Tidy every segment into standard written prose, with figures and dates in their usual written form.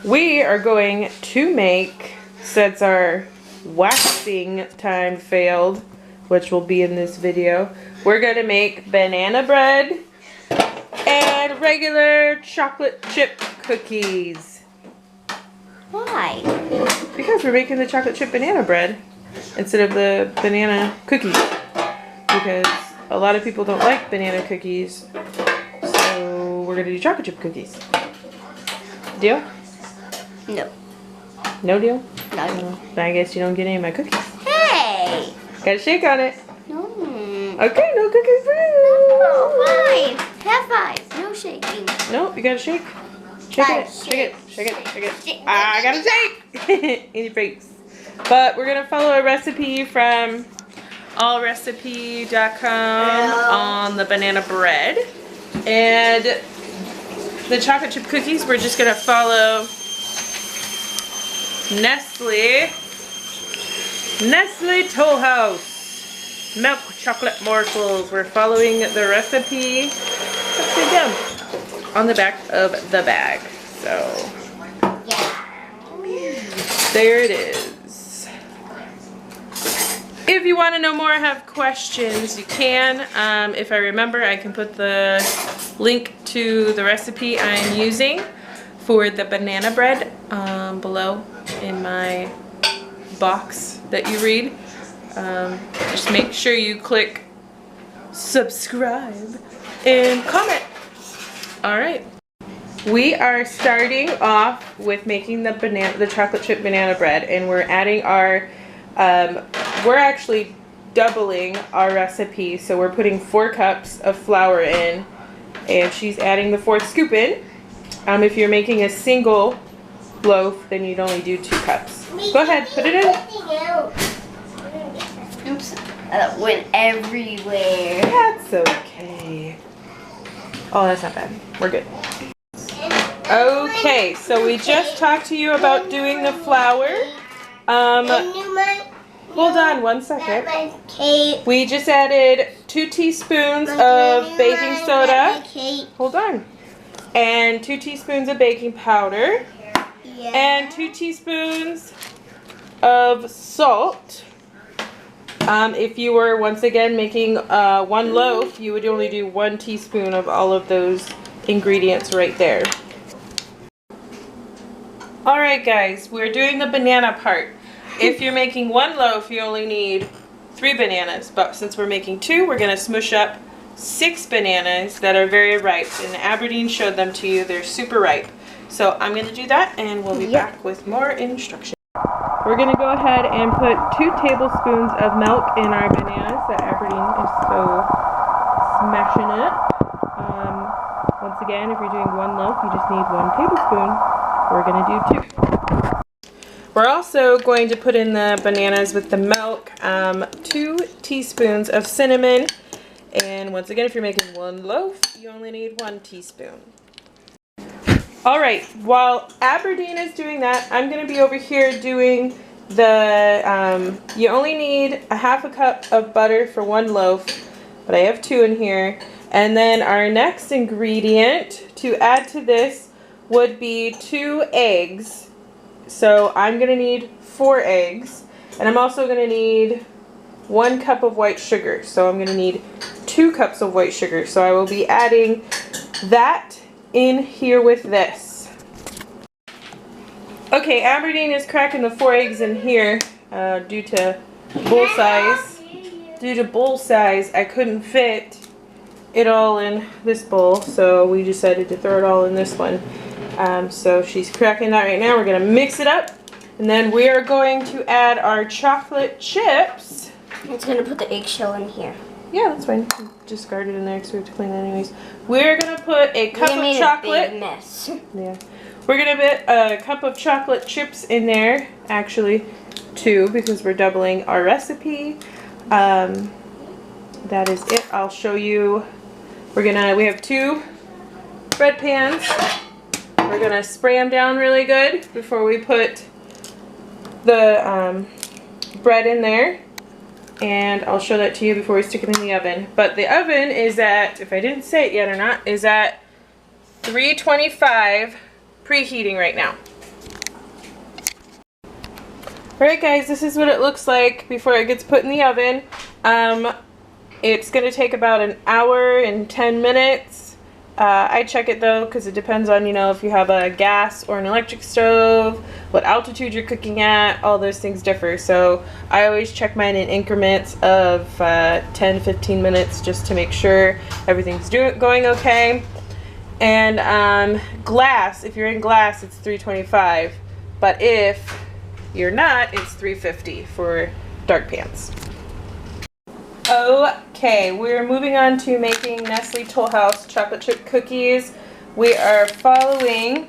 We are going to make, since our waxing time failed, which will be in this video, we're going to make banana bread and regular chocolate chip cookies. Why? Because we're making the chocolate chip banana bread instead of the banana cookies. Because a lot of people don't like banana cookies, so we're going to do chocolate chip cookies. Deal? No. No deal? No deal. Then I guess you don't get any of my cookies. Hey! Gotta shake on it. No. Okay, no cookies for you. No, 5. Have 5. No shaking. No, you gotta shake. Shake Five, it, shake it, shake it, shake it. shake. I gotta shake. Any breaks. But we're gonna follow a recipe from allrecipe.com on the banana bread. And the chocolate chip cookies, we're just gonna follow Nestle Toll House milk chocolate morsels. We're following the recipe on the back of the bag. So there it is. If you want to know more, have questions, you can. If I remember, I can put the link to the recipe I'm using for the banana bread below in my box that you read. Just make sure you click subscribe and comment. Alright. We are starting off with making the chocolate chip banana bread, and we're adding our we're actually doubling our recipe, so we're putting 4 cups of flour in, and she's adding the 4th scoop in. If you're making a single loaf, then you'd only do 2 cups. Go ahead, put it in. Oops, that went everywhere. That's okay. Oh, that's not bad. We're good. Okay, so we just talked to you about doing the flour. Hold on 1 second. We just added 2 teaspoons of baking soda. Hold on. And 2 teaspoons of baking powder. And 2 teaspoons of salt. If you were, once again, making 1 loaf, you would only do 1 teaspoon of all of those ingredients right there. Alright guys, we're doing the banana part. If you're making 1 loaf, you only need 3 bananas, but since we're making 2, we're going to smush up 6 bananas that are very ripe, and Aberdeen showed them to you. They're super ripe. So I'm going to do that, and we'll be back with more instructions. We're going to go ahead and put 2 tablespoons of milk in our bananas that Aberdeen is so smashing it. Once again, if you're doing 1 loaf, you just need 1 tablespoon. We're going to do 2. We're also going to put in the bananas with the milk, 2 teaspoons of cinnamon, and once again, if you're making 1 loaf, you only need 1 teaspoon. Alright, while Aberdeen is doing that, I'm going to be over here doing the, you only need a 1/2 cup of butter for 1 loaf, but I have 2 in here. And then our next ingredient to add to this would be 2 eggs. So I'm going to need 4 eggs, and I'm also going to need 1 cup of white sugar. So I'm going to need 2 cups of white sugar. So I will be adding that in here with this. Okay, Aberdeen is cracking the 4 eggs in here due to bowl size. Due to bowl size, I couldn't fit it all in this bowl, so we decided to throw it all in this one. So she's cracking that right now. We're going to mix it up, and then we are going to add our chocolate chips. I'm just going to put the eggshell in here. Yeah, that's fine. Discard it in there because we have to clean that anyways. We're going to put a cup of chocolate. A big mess. Yeah. We're going to put a cup of chocolate chips in there. Actually, 2, because we're doubling our recipe. That is it. I'll show you. We have 2 bread pans. We're going to spray them down really good before we put the bread in there. And I'll show that to you before we stick it in the oven. But the oven is at, if I didn't say it yet or not, is at 325 preheating right now. Alright guys, this is what it looks like before it gets put in the oven. It's going to take about an hour and 10 minutes. I check it though because it depends on, you know, if you have a gas or an electric stove, what altitude you're cooking at, all those things differ. So I always check mine in increments of 10-15 minutes just to make sure everything's going okay. And glass, if you're in glass, it's 325. But if you're not, it's 350 for dark pans. Okay, we're moving on to making Nestle Toll House chocolate chip cookies. We are following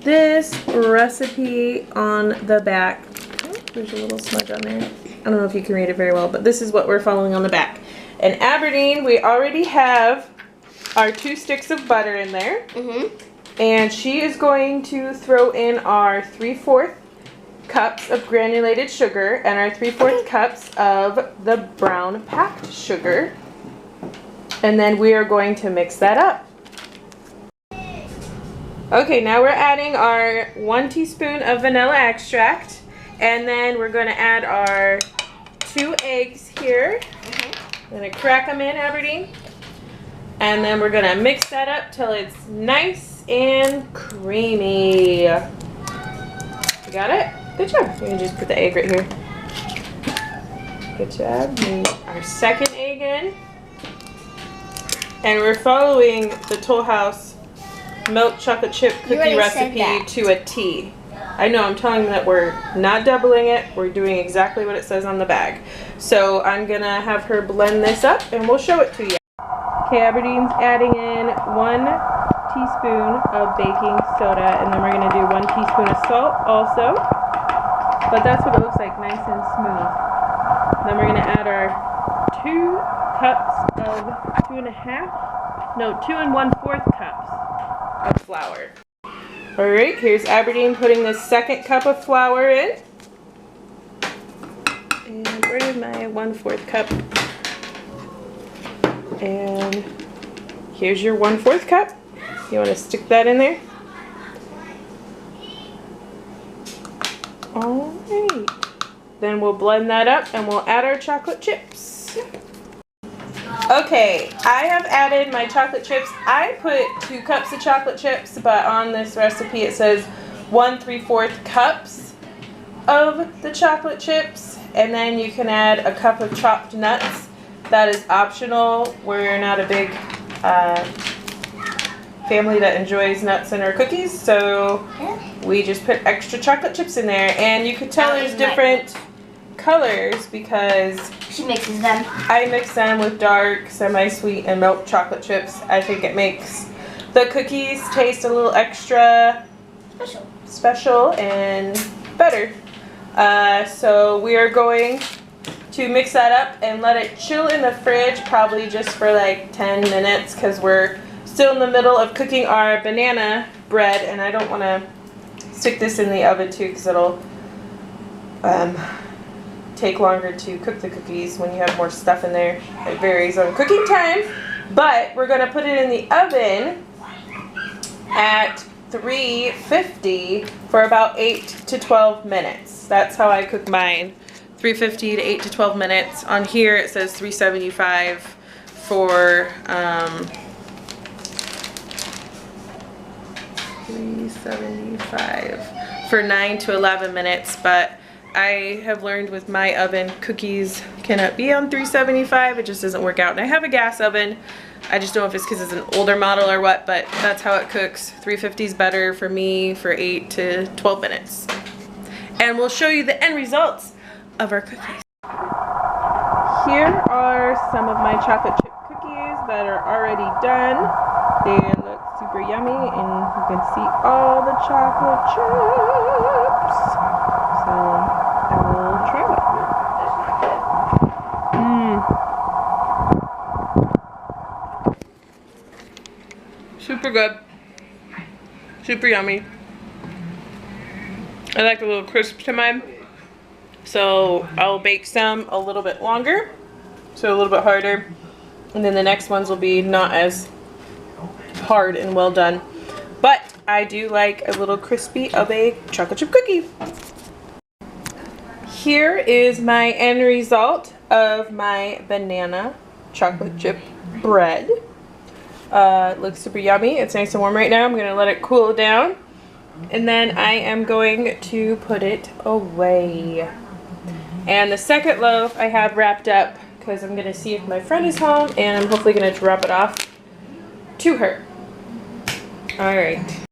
this recipe on the back. Oh, there's a little smudge on there. I don't know if you can read it very well, but this is what we're following on the back. In Aberdeen, we already have our 2 sticks of butter in there. And she is going to throw in our 3/4 cups of granulated sugar and our 3/4 cups of the brown packed sugar. And then we are going to mix that up. Okay, now we're adding our 1 teaspoon of vanilla extract. And then we're going to add our 2 eggs here. I'm going to crack them in, Aberdeen. And then we're going to mix that up till it's nice and creamy. You got it? Good job. You're going to just put the egg right here. Good job. And our second egg in. And we're following the Toll House milk chocolate chip cookie recipe to a T. I know, I'm telling them that we're not doubling it. We're doing exactly what it says on the bag. So I'm going to have her blend this up and we'll show it to you. Okay, Aberdeen's adding in 1 teaspoon of baking soda, and then we're going to do 1 teaspoon of salt also. But that's what it looks like, nice and smooth. Then we're going to add our 2 cups of 2 1/4 cups of flour. Alright, here's Aberdeen putting the 2nd cup of flour in. And where's my 1/4 cup? And here's your 1/4 cup. You want to stick that in there? Alright. Then we'll blend that up and we'll add our chocolate chips. Okay, I have added my chocolate chips. I put 2 cups of chocolate chips, but on this recipe it says 1 3/4 cups of the chocolate chips. And then you can add a cup of chopped nuts. That is optional. We're not a big family that enjoys nuts in our cookies, so we just put extra chocolate chips in there. And you could tell there's different colors because she mixes them. I mix them with dark, semi-sweet, and milk chocolate chips. I think it makes the cookies taste a little extra special and better. So we are going to mix that up and let it chill in the fridge, probably just for like 10 minutes because we're still in the middle of cooking our banana bread, and I don't want to stick this in the oven too because it'll take longer to cook the cookies when you have more stuff in there. It varies on cooking time, but we're going to put it in the oven at 350 for about 8 to 12 minutes. That's how I cook mine. 350 to 8 to 12 minutes. On here it says 375 for 375 for 9 to 11 minutes, but I have learned with my oven cookies cannot be on 375. It just doesn't work out. And I have a gas oven. I just don't know if it's because it's an older model or what, but that's how it cooks. 350 is better for me for 8 to 12 minutes. And we'll show you the end results of our cookies. Here are some of my chocolate chip cookies that are already done. They look super yummy and you can see all the chocolate chips. So I will try it. Super good. Super yummy. I like a little crisp to mine. So I'll bake some a little bit longer, so a little bit harder, and then the next ones will be not as hard and well done. But I do like a little crispy of a chocolate chip cookie. here is my end result of my banana chocolate chip bread. It looks super yummy. It's nice and warm right now. I'm going to let it cool down. And then I am going to put it away. And the second loaf I have wrapped up because I'm going to see if my friend is home and I'm hopefully going to drop it off to her. Alright.